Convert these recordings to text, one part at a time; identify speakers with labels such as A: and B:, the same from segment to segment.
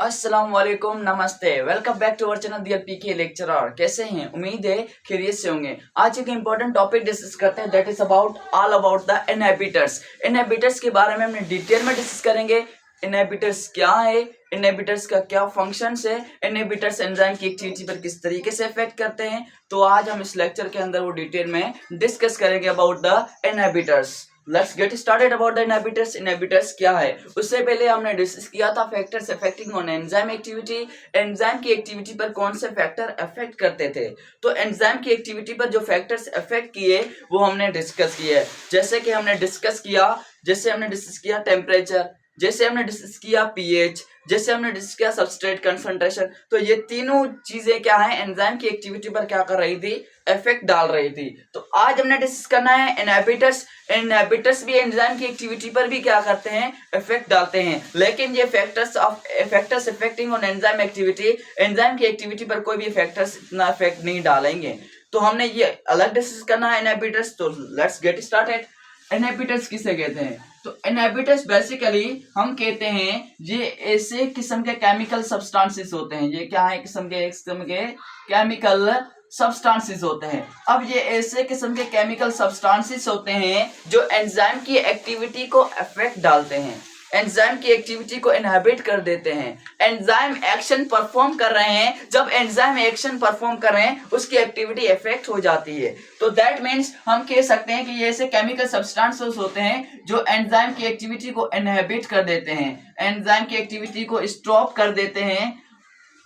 A: अस्सलाम वालेकुम, नमस्ते। Welcome back to our channel the PK lecturer. कैसे हैं? उम्मीद है खैरियत से होंगे। आज एक इंपॉर्टेंट टॉपिक डिस्कस करते हैं, that is about all about the inhibitors. Inhibitors के बारे में हमने डिटेल में डिस्कस करेंगे। इनहिबिटर्स क्या है, इनहिबिटर्स का क्या फंक्शंस है, इनहिबिटर्स एंजाइम की एक्टिविटी पर किस तरीके से इफेक्ट करते हैं। तो आज हम इस लेक्चर के अंदर वो डिटेल में डिस्कस करेंगे about the inhibitors. Let's get started about the inhibitors. Inhibitors क्या है? उससे पहले हमने डिस्कस किया था factors affecting on enzyme activity. Enzyme की एक्टिविटी पर कौन से फैक्टर अफेक्ट करते थे। तो एंजाइम की एक्टिविटी पर जो फैक्टर्स अफेक्ट किए वो हमने डिस्कस किए। जैसे हमने डिस्कस किया टेम्परेचर, जैसे हमने डिस्कस किया पीएच, जैसे हमने डिस्कस किया सबस्ट्रेट कंसंट्रेशन। तो ये तीनों चीजें क्या है, एंजाइम की एक्टिविटी पर क्या कर रही थी, इफेक्ट डाल रही थी। तो आज हमने डिस्कस करना है इनहिबिटर्स। इनहिबिटर्स भी एंजाइम की एक्टिविटी पर भी क्या करते हैं, इफेक्ट डालते हैं। लेकिन ये factors affecting on enzyme activity, enzyme की एक्टिविटी पर कोई भी फैक्टर्स इतना इफेक्ट नहीं डालेंगे। तो हमने ये अलग डिस्कस करना है इनहिबिटर्स। तो लेट्स गेट स्टार्टेड। इनहिबिटर्स किसे कहते हैं? तो इनहिबिटर्स बेसिकली हम कहते हैं ये ऐसे किस्म के केमिकल सब्सटेंसेस होते हैं। ये क्या है, किस्म के केमिकल सब्सटेंसेस होते हैं। अब ये ऐसे किस्म के केमिकल सब्सटेंसेस होते हैं जो एंजाइम की एक्टिविटी को अफेक्ट डालते हैं, एंजाइम की एक्टिविटी को इनहिबिट कर देते हैं। एंजाइम एक्शन परफॉर्म कर रहे हैं, जब एंजाइम एक्शन परफॉर्म कर रहे हैं उसकी एक्टिविटी इफेक्ट हो जाती है। तो दैट मीन्स हम कह सकते हैं कि ये ऐसे केमिकल सब्सटेंसेस होते हैं जो एंजाइम की एक्टिविटी को इनहिबिट कर देते हैं, एंजाइम की एक्टिविटी को स्टॉप कर देते हैं।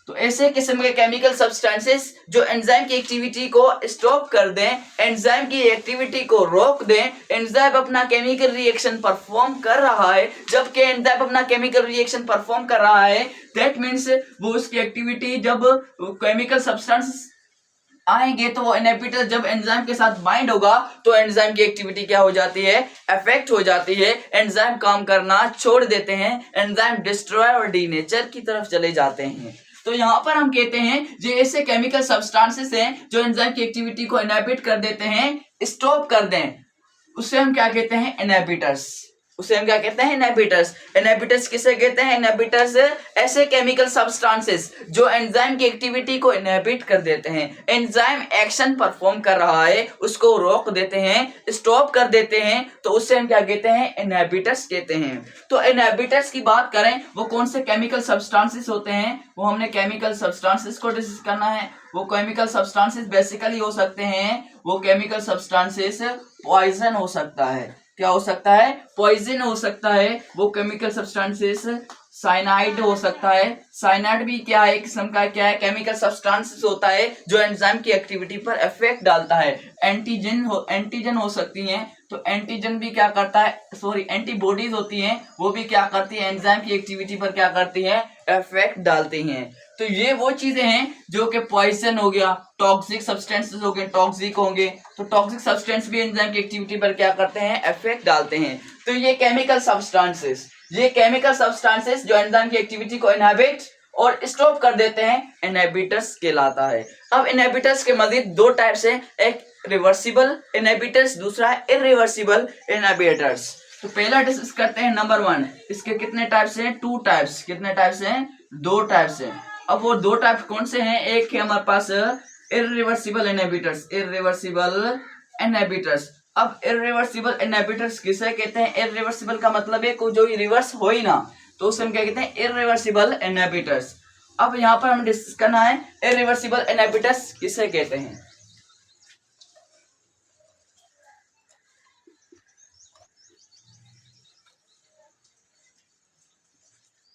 A: तो ऐसे किस्म के केमिकल सब्सटेंसेस जो एंजाइम की एक्टिविटी को स्टॉप कर दें, एंजाइम की एक्टिविटी को रोक दें। एंजाइम अपना केमिकल रिएक्शन परफॉर्म कर रहा है, जबकि एंजाइम अपना केमिकल रिएक्शन परफॉर्म कर रहा है, दैट मीन्स वो उसकी एक्टिविटी, जब केमिकल सब्सटेंसेस आएंगे तो वो इनहिबिटर जब एंजाइम के साथ बाइंड होगा तो एंजाइम की एक्टिविटी क्या हो जाती है, अफेक्ट हो जाती है। एंजाइम काम करना छोड़ देते हैं, एंजाइम डिस्ट्रॉय और डीनेचर की तरफ चले जाते हैं। तो यहाँ पर हम कहते हैं ये ऐसे केमिकल सब्सटेंसेस हैं जो एंजाइम की एक्टिविटी को इनहिबिट कर देते हैं, स्टॉप कर दें, उसे हम क्या कहते हैं, इनहिबिटर्स। उसे हम क्या कहते हैं, इनहिबिटर्स। इनहिबिटर्स किसे कहते हैं? इनहिबिटर्स ऐसे केमिकल सब्सटेंसेस जो एंजाइम की एक्टिविटी को इनहिबिट कर देते हैं। एंजाइम एक्शन परफॉर्म कर रहा है, उसको रोक देते हैं, स्टॉप कर देते हैं, तो उससे हम क्या कहते हैं, इनहिबिटर्स कहते हैं। तो इनहिबिटर्स की बात करें वो कौन से केमिकल सब्सटेंसेस होते हैं, वो हमने केमिकल सब्सटेंसेस को डिस्कस करना है। वो केमिकल सब्सटेंसेस बेसिकली हो सकते हैं, वो केमिकल सब्सटेंसेस पॉइजन हो सकता है। क्या हो सकता है? पॉइजन हो सकता है। वो केमिकल सब्सटेंसेस साइनाइड हो सकता है। साइनाइड भी क्या है, एक किस्म का क्या है, केमिकल सब्सटेंसेस होता है जो एंजाइम की एक्टिविटी पर इफेक्ट डालता है। एंटीजन हो सकती हैं। तो एंटीजन भी क्या करता है, एंटीबॉडीज होती हैं, वो भी क्या करती है, एंजाइम की एक्टिविटी पर क्या करती है, इफेक्ट डालती हैं। तो ये वो चीजें हैं जो कि पॉइजन हो गया, टॉक्सिक सब्सटेंसेस हो गए, टॉक्सिक होंगे। तो टॉक्सिक सब्सटेंस भी एंजाइम की एक्टिविटी पर क्या करते हैं, इफेक्ट डालते हैं। तो ये केमिकल सब्सटेंसेस जो एंजाइम की एक्टिविटी को इनहिबिट और स्टॉप कर देते हैं, इनहिबिटर्स कहलाता है। अब इनहिबिटर्स के मजीद दो टाइप्स हैं, एक रिवर्सिबल इनहिबिटर्स, दूसरा है इरिवर्सिबल इनहिबिटर्स। तो पहला डिस्कस करते हैं नंबर 1। इसके कितने टाइप्स हैं? 2 टाइप्स। कितने टाइप्स हैं? 2 टाइप्स हैं। अब वो 2 टाइप्स कौन से हैं? एक है हमारे पास इरिवर्सिबल इनहिबिटर्स। अब इरिवर्सिबल इनहिबिटर्स किसे कहते हैं? इरिवर्सिबल का मतलब है को जो रिवर्स हो ही ना, तो उसे हम क्या कहते हैं, इरिवर्सिबल इनहिबिटर्स। अब यहाँ पर हमें डिस्कस करना है इरिवर्सिबल इनहिबिटर्स किसे कहते हैं।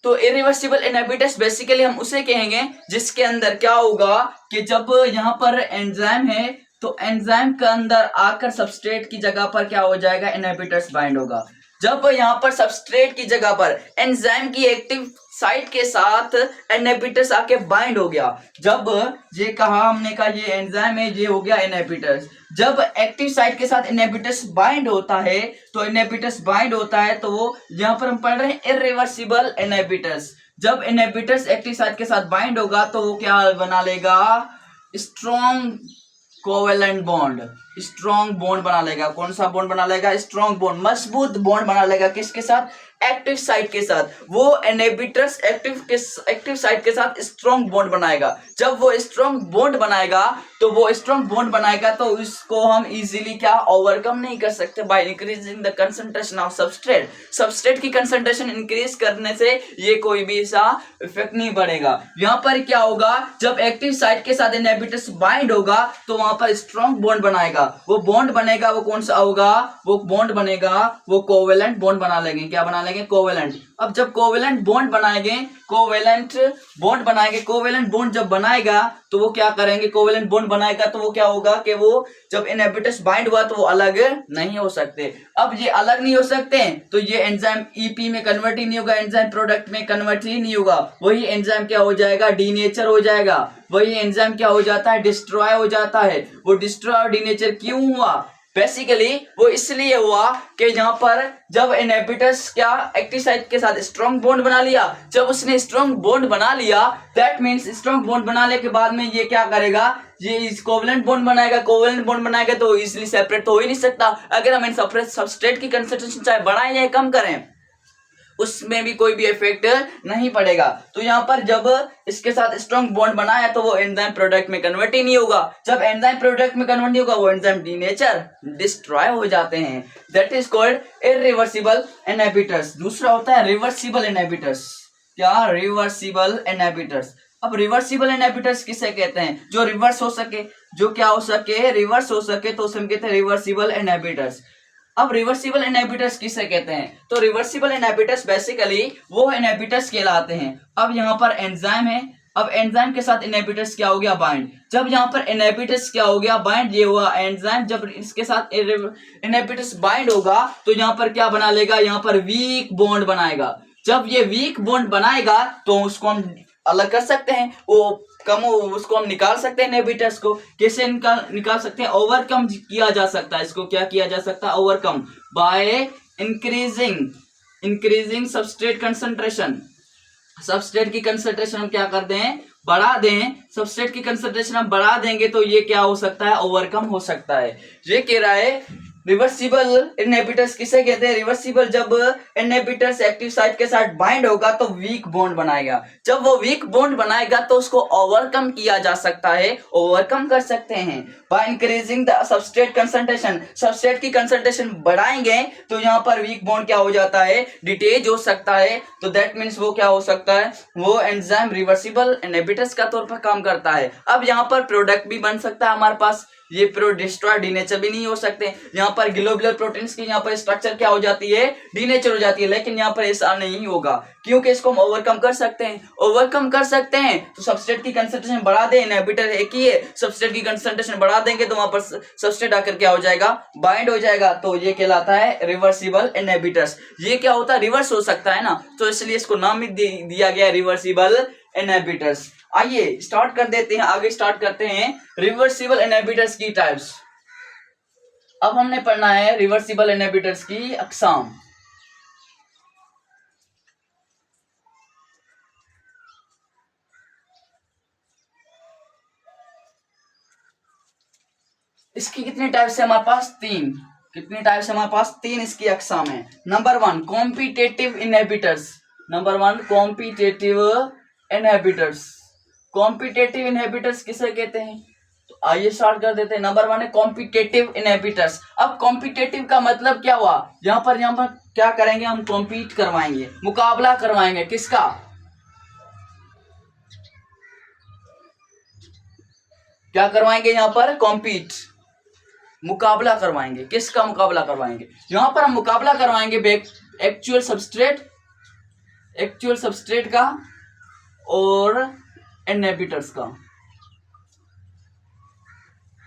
A: तो इरिवर्सिबल इनहिबिटर्स बेसिकली हम उसे कहेंगे जिसके अंदर क्या होगा कि जब यहाँ पर एंजाइम है तो एंजाइम के अंदर आकर सबस्ट्रेट की जगह पर क्या हो जाएगा, इनहिबिटर्स बाइंड होगा। जब यहाँ पर सबस्ट्रेट की जगह पर एंजाइम की एक्टिव साइट के साथ इनहिबिटर्स आके बाइंड हो गया, जब ये कहा हमने कहा ये एंजाइम है, ये हो गया इनहिबिटर्स। जब एक्टिव साइट के साथ इनहिबिटर्स बाइंड होता है तो वो यहाँ पर हम पढ़ रहे हैं इरिवर्सिबल इनहिबिटर्स। जब इनहिबिटर्स एक्टिव साइट के साथ बाइंड होगा तो वो क्या बना लेगा, strong covalent bond, strong bond बना लेगा। कौन सा बॉन्ड बना लेगा? स्ट्रॉन्ग बॉन्ड, मजबूत बॉन्ड बना लेगा। किसके साथ? एक्टिव साइट के साथ, वो इनहिबिटर्स एक्टिव साइट के साथ स्ट्रॉन्ग बॉन्ड बनाएगा। जब वो स्ट्रॉन्ग बॉन्ड बनाएगा तो इसको हम इजीली क्या ओवरकम नहीं कर सकते by increasing the concentration of substrate की कंसंट्रेशन इंक्रीज करने से ये कोई भी ऐसा इफेक्ट नहीं पड़ेगा। यहाँ पर क्या होगा, जब एक्टिव साइट के साथ इनहिबिटर्स बाइंड होगा तो वहां पर स्ट्रॉन्ग बॉन्ड बनाएगा। वो बॉन्ड बनेगा, वो कौन सा होगा, वो बॉन्ड बनेगा, वो कोवेलेंट बॉन्ड बना लेंगे। क्या बना लेंगे, कोवेलेंट। अब जब कोवेलेंट बॉन्ड बनाएंगे, कोवेलेंट बॉन्ड जब बनाएगा तो वो क्या करेंगे, कोवेलेंट बॉन्ड बनाएगा तो वो क्या होगा कि वो जब इनहिबिटर्स बाइंड हुआ तो वो अलग नहीं हो सकते। अब ये अलग नहीं हो सकते तो ये एंजाइम ईपी में कन्वर्ट ही नहीं होगा, एंजाइम प्रोडक्ट में कन्वर्ट ही नहीं होगा। वही एंजाइम क्या हो जाएगा, डीनेचर हो जाएगा। वही एंजाइम क्या हो जाता है, डिस्ट्रॉय हो जाता है। वो डिस्ट्रॉय और डीनेचर क्यों हुआ, बेसिकली वो इसलिए हुआ कि यहाँ पर जब इनहिबिटर्स क्या एक्टिव साइट के साथ स्ट्रॉन्ग बॉन्ड बना लिया, जब उसने स्ट्रॉन्ग बॉन्ड बना लिया, दैट मींस स्ट्रॉन्ग बॉन्ड बनाने के बाद में ये क्या करेगा, ये कोवेलेंट बॉन्ड बनाएगा। कोवेलेंट बॉन्ड बनाएगा तो इजीली सेपरेट तो हो ही नहीं सकता। अगर हम इन सेपरेट सबस्ट्रेट की कंसंट्रेशन चाहे बढ़ाएं या कम करें, उसमें भी कोई भी इफेक्ट नहीं पड़ेगा। तो यहाँ पर जब इसके साथ स्ट्रॉन्ग बॉन्ड बनाया तो वो एंजाइम प्रोडक्ट में कन्वर्ट ही नहीं होगा। जब एंजाइम प्रोडक्ट में कन्वर्ट नहीं होगा, वो एंजाइम डीनेचर, डिस्ट्रॉय हो जाते हैं। That is called irreversible inhibitors. दूसरा होता है रिवर्सिबल इनहिबिटर्स। क्या, रिवर्सिबल इनहिबिटर्स। अब रिवर्सिबल इनहिबिटर्स किसे कहते हैं, जो रिवर्स हो सके, जो क्या हो सके, रिवर्स हो सके, तो उसे हम कहते हैं रिवर्सिबल इनहिबिटर्स। अब रिवर्सिबल इनहिबिटर्स किसे कहते हैं, तो रिवर्सिबल इनहिबिटर्स बेसिकली वो इनहिबिटर्स कहलाते हैं। अब यहाँ पर एंजाइम है, अब एंजाइम के साथ इनहिबिटर्स क्या हो गया, बाइंड। जब यहाँ पर इनहिबिटर्स क्या हो गया, बाइंड, ये हुआ एंजाइम। जब इसके साथ इनहिबिटर्स बाइंड होगा तो यहाँ पर क्या बना लेगा, यहाँ पर वीक बॉन्ड बनाएगा। जब ये वीक बॉन्ड बनाएगा तो उसको हम अलग कर सकते हैं, वो कम, उसको हम निकाल सकते हैं। इनहिबिटर्स को कैसे निकाल सकते हैं, ओवरकम किया जा सकता है। इसको क्या किया जा सकता है, overcome by increasing substrate concentration. Substrate की कंसंट्रेशन हम क्या कर दें, बढ़ा दें। सबस्ट्रेट की कंसंट्रेशन हम बढ़ा देंगे तो ये क्या हो सकता है, ओवरकम हो सकता है। ये कह रहा है रिवर्सिबल इनहिबिटर्स किसे कहते हैं, रिवर्सिबल जब इनहिबिटर्स एक्टिव साइट के साथ बाइंड होगा तो वीक बॉन्ड बनाएगा। जब वो वीक बॉन्ड बनाएगा तो उसको ओवरकम किया जा सकता है, ओवरकम कर सकते हैं by increasing the substrate concentration. Substrate की कंसंट्रेशन बढ़ाएंगे तो यहाँ पर वीक बॉन्ड क्या हो जाता है, डिटेच हो सकता है। तो दैट मीन्स वो क्या हो सकता है, वो एंजाइम रिवर्सिबल इनहिबिटर्स का तौर पर काम करता है। अब यहाँ पर प्रोडक्ट भी बन सकता है हमारे पास, ये डिस्ट्रॉय डीनेचर भी नहीं हो सकते। यहाँ पर ग्लोबुलर प्रोटीन्स की यहाँ पर स्ट्रक्चर क्या हो जाती है, डीनेचर हो जाती है। लेकिन यहाँ पर ऐसा नहीं होगा क्योंकि इसको हम ओवरकम कर सकते हैं। तो सबस्ट्रेट की कंसंट्रेशन बढ़ा दें, इनहिबिटर एक ही है, सबस्ट्रेट की कंसंट्रेशन बढ़ा देंगे तो वहां पर सबस्ट्रेट आकर क्या हो जाएगा, बाइंड हो जाएगा। तो ये कहलाता है रिवर्सिबल इनहिबिटर्स। ये क्या होता है, रिवर्स हो सकता है ना, तो इसलिए इसको नाम भी दिया गया रिवर्सिबल इनहिबिटर्स। आइए स्टार्ट कर देते हैं, आगे स्टार्ट करते हैं रिवर्सिबल इनहिबिटर्स की टाइप्स। अब हमने पढ़ना है रिवर्सिबल इनहिबिटर्स की अकसाम। इसकी कितने टाइप्स है हमारे पास, तीन। कितनी टाइप्स है हमारे पास, तीन इसकी अकसाम है। Number one competitive inhibitors. Number one competitive inhibitors. Competitive inhibitors किसे कहते हैं, तो आइए स्टार्ट कर देते हैं। नंबर वन है कॉम्पिटेटिव इनहिबिटर्स। अब कॉम्पिटेटिव का मतलब क्या हुआ, यहाँ पर क्या करेंगे, हम कॉम्पीट करवाएंगे, मुकाबला करवाएंगे। किसका, क्या करवाएंगे, यहाँ पर कॉम्पीट, मुकाबला करवाएंगे। किसका मुकाबला करवाएंगे, यहां पर हम मुकाबला करवाएंगे एक्चुअल सबस्ट्रेट का और इनहिबिटर्स का।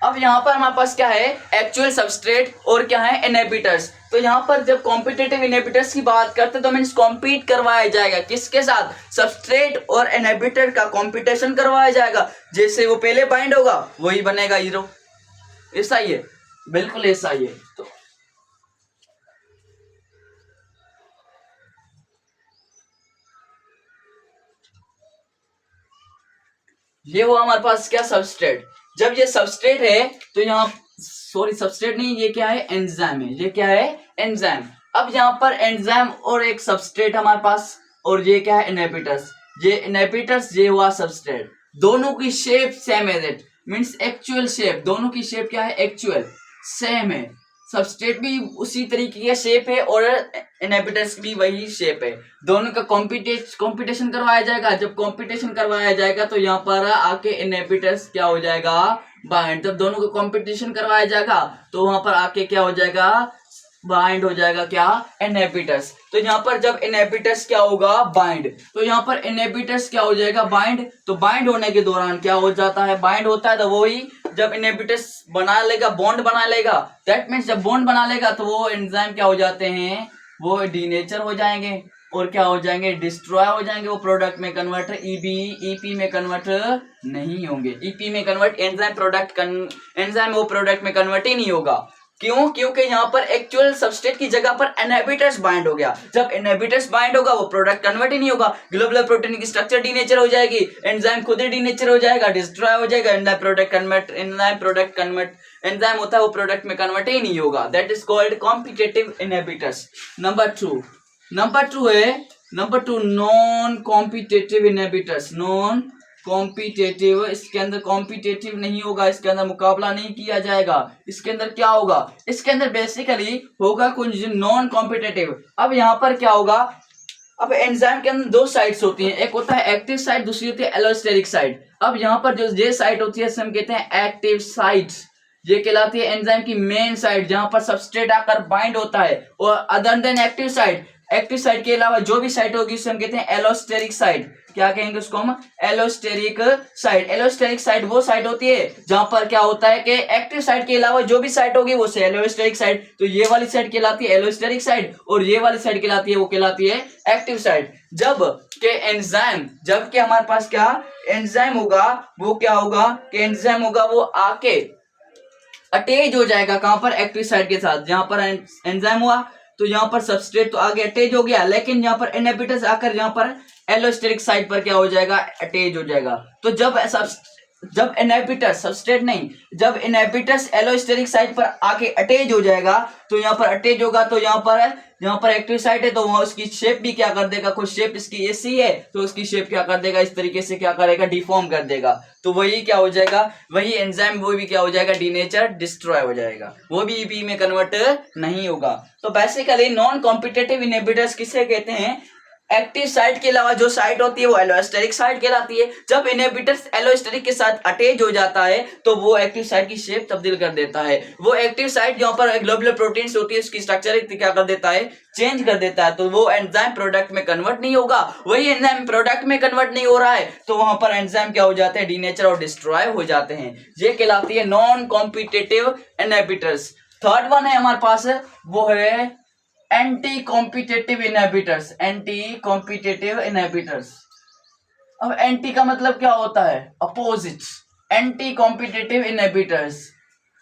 A: अब यहां पर हमारे पास क्या है, एक्चुअल सबस्ट्रेट और क्या है, इनहिबिटर्स। तो यहां पर जब कॉम्पिटेटिव इनहिबिटर्स की बात करते तो मींस कॉम्पीट करवाया जाएगा, किसके साथ, सबस्ट्रेट और इनहिबिटर का कॉम्पिटिशन करवाया जाएगा। जैसे वो पहले बाइंड होगा वही बनेगा हीरो, ऐसा ही है, बिल्कुल ऐसा ही है। तो ये वो हमारे पास क्या, सबस्ट्रेट। जब ये सबस्ट्रेट है तो यहाँ, सॉरी सबस्ट्रेट नहीं, ये क्या है, एंजाइम है। ये क्या है, एंजाइम। अब यहाँ पर एंजाइम और एक सबस्ट्रेट हमारे पास, और ये क्या है इनहिबिटर्स, ये इनहिबिटर्स ये हुआ सबस्ट्रेट, दोनों की शेप सेम है, दैट मींस एक्चुअल शेप, दोनों की शेप क्या है एक्चुअल सेम है, सबस्ट्रेट भी उसी तरीके की शेप है और इनहिबिटर्स भी वही शेप है, दोनों का कंपटीशन करवाया जाएगा, जब कंपटीशन करवाया जाएगा तो यहाँ पर आके इनहिबिटर्स क्या हो जाएगा बाइंड, जब दोनों का कंपटीशन करवाया जाएगा तो वहां पर आके क्या हो जाएगा बाइंड हो जाएगा क्या इनहिबिटर्स, तो यहाँ पर जब इनहिबिटर्स क्या होगा बाइंड, तो यहाँ पर इनहिबिटर्स क्या हो जाएगा बाइंड, तो बाइंड होने के दौरान क्या हो जाता है बाइंड होता है, तो वही जब इनहिबिटर्स बना लेगा बॉन्ड बना लेगा, दैट मीन्स जब बॉन्ड बना लेगा तो वो एंजाइम क्या हो जाते हैं वो डीनेचर हो जाएंगे और क्या हो जाएंगे डिस्ट्रॉय हो जाएंगे, वो प्रोडक्ट में कन्वर्ट ईपी में कन्वर्ट नहीं होंगे, ईपी में कन्वर्ट एंजाइम वो प्रोडक्ट में कन्वर्ट ही नहीं होगा, क्यों, क्योंकि यहाँ पर एक्चुअल सबस्ट्रेट की जगह पर इनहिबिटर्स बाइंड हो गया, जब इनहिबिटर्स बाइंड होगा वो प्रोडक्ट कन्वर्ट ही नहीं होगा, ग्लोबुलर प्रोटीन की स्ट्रक्चर डीनेचर हो जाएगी, एंजाइम खुद ही डीनेचर हो जाएगा, डिस्ट्रॉय हो जाएगा, एंजाइम प्रोडक्ट कन्वर्ट एंजाइम होता है वो प्रोडक्ट में कन्वर्ट ही नहीं होगा, that is called competitive inhibitors. Number two non competitive inhibitors, non competitive, इसके अंदर कॉम्पिटिटिव नहीं होगा, इसके अंदर मुकाबला नहीं किया जाएगा, इसके अंदर क्या होगा, इसके अंदर बेसिकली होगा कुछ नॉन कॉम्पिटिटिव। अब यहाँ पर क्या होगा, अब एंजाइम के अंदर दो साइड्स होती हैं, एक होता है एक्टिव साइड, दूसरी होती है एलोस्टेरिक साइड। अब यहाँ पर जो ये साइड होती है हम कहते हैं एक्टिव साइड्स, ये कहलाती है एंजाइम की मेन साइड जहां पर सबस्ट्रेट आकर बाइंड होता है, और अदर देन एक्टिव साइड के अलावा जो भी साइड होगी उसे हम कहते हैं एलोस्टेरिक साइड, क्या कहेंगे उसको हम एलोस्टेरिक साइड। एलोस्टेरिक साइड वो साइड होती है जहां पर क्या होता है कि एक्टिव साइड के अलावा जो भी साइड होगी वो एलोस्टेरिक साइड, तो ये वाली साइड कहलाती है एलोस्टेरिक साइड और ये वाली साइड कहलाती है वो कहलाती है एक्टिव साइड। जब के हमारे पास क्या एंजाइम होगा वो क्या होगा कि एंजाइम होगा वो आके अटैच हो जाएगा कहां पर एक्टिव साइड के साथ, जहां पर एंजाइम हुआ तो यहाँ पर सबस्ट्रेट तो आगे अटैच हो गया, लेकिन यहाँ पर इनहिबिटर्स आकर यहाँ पर एलोस्टेरिक साइड पर क्या हो जाएगा अटैच हो जाएगा। तो जब इनहिबिटर्स सबस्ट्रेट नहीं, जब इनहिबिटर्स एलोस्टेरिक साइड पर आके अटैच हो जाएगा तो यहाँ पर अटैच होगा, तो यहाँ पर एक्टिव साइड है तो वहां उसकी शेप भी क्या कर देगा, कुछ शेप इसकी ऐसी है तो उसकी शेप क्या कर देगा इस तरीके से क्या करेगा डिफॉर्म कर देगा, तो वही क्या हो जाएगा वही एंजाइम वो भी क्या हो जाएगा डीनेचर डिस्ट्रॉय हो जाएगा, वो भी ईपी में कन्वर्ट नहीं होगा। तो बेसिकली नॉन कॉम्पिटिटिव इनहिबिटर्स किसे कहते हैं, एक्टिव साइट के अलावा जो साइट होती है वो एलोस्टेरिक साइट कहलाती है। जब इनहिबिटर्स एलोस्टेरिक के साथ अटैच हो जाता है तो वो एक्टिव साइट की शेप तब्दील कर देता है, वो एक्टिव साइट जहां पर ग्लोबुलर प्रोटीन्स होती है उसकी स्ट्रक्चर क्या कर देता है चेंज कर देता है, तो वो एंजाइम प्रोडक्ट में कन्वर्ट नहीं होगा, वही एंजाइम प्रोडक्ट में कन्वर्ट नहीं हो रहा है तो वहां पर एंजाइम क्या हो जाते हैं डीनेचर और डिस्ट्रॉय हो जाते हैं, ये कहलाती है non competitive inhibitors. Third one है हमारे पास वो है anti competitive inhibitors, anti competitive inhibitors. अब एंटी का मतलब क्या होता है अपोजिट, एंटी कॉम्पिटिटिव इनहिबिटर्स,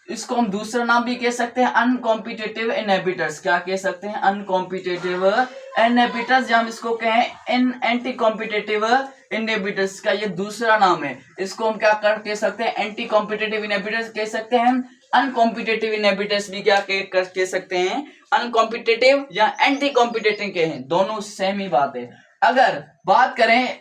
A: इसको हम दूसरा नाम भी कह सकते हैं अनकॉम्पिटिटिव इनहिबिटर्स, क्या कह सकते हैं अनकॉम्पिटिटिव इनहिबिटर्स, या हम इसको कहें इन एंटी कॉम्पिटिटिव इनहिबिटर्स का ये दूसरा नाम है, इसको हम क्या कह सकते हैं एंटी कॉम्पिटिटिव इनहिबिटर्स कह सकते हैं, अनकॉम्पिटिटिव इनहिबिटर्स भी क्या कह सकते हैं अनकॉम्पिटिटिव या एंटी कॉम्पिटिटिव के हैं, दोनों सेम ही बात है। अगर बात करें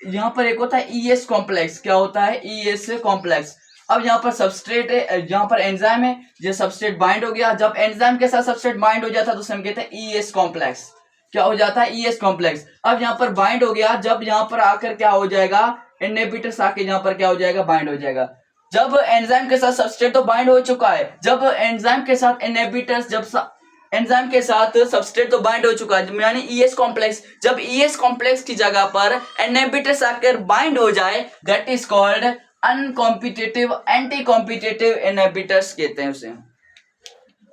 A: यहाँ पर एक होता है ईएस कॉम्प्लेक्स, क्या होता है ईएस कॉम्प्लेक्स। अब यहाँ पर सबस्ट्रेट है, यहाँ पर एंजाइम है, ये सबस्ट्रेट बाइंड हो गया, जब एंजाइम के साथ सबस्ट्रेट बाइंड हो जाता है तो हम कहते हैं ईएस कॉम्प्लेक्स, क्या हो जाता है ईएस कॉम्प्लेक्स। अब यहाँ पर बाइंड हो गया, जब यहाँ पर आकर क्या हो जाएगा इनहिबिटर्स आके यहाँ पर क्या हो जाएगा बाइंड हो जाएगा, जब एंजाइम के साथ सबस्ट्रेट तो बाइंड हो चुका है, जब एंजाइम के साथ इनहिबिटर्स जब एंजाइम के साथ सबस्ट्रेट तो बाइंड हो चुका है यानी ईएस कॉम्प्लेक्स, जब ईएस कॉम्प्लेक्स की जगह पर इनहिबिटर्स आकर बाइंड हो जाए that is called uncompetitive anti competitive inhibitors कहते हैं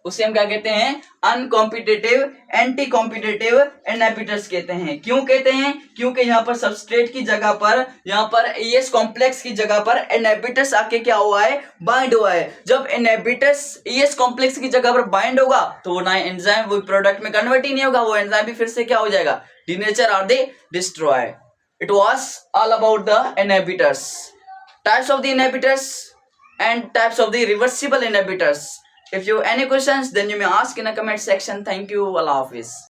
A: उसे हम क्या कहते हैं अनकॉम्पिटिटिव एंटी कॉम्पिटिटिव इनहिबिटर्स कहते हैं। क्यों कहते हैं, क्योंकि यहाँ पर सबस्ट्रेट की जगह पर यहाँ पर ईएस कॉम्प्लेक्स की जगह पर इनहिबिटर्स आके क्या हुआ है बाइंड हुआ है, जब इनहिबिटर्स ईएस कॉम्प्लेक्स की जगह पर बाइंड होगा तो वो ना एंजाइम वो प्रोडक्ट में कन्वर्ट ही नहीं होगा, वो एंजाइम भी फिर से क्या हो जाएगा डीनेचर और दे destroy. It was all about the inhibitors, types of the inhibitors and types of the reversible inhibitors. If you have any questions, then you may ask in a comment section. Thank you. Allah Hafiz.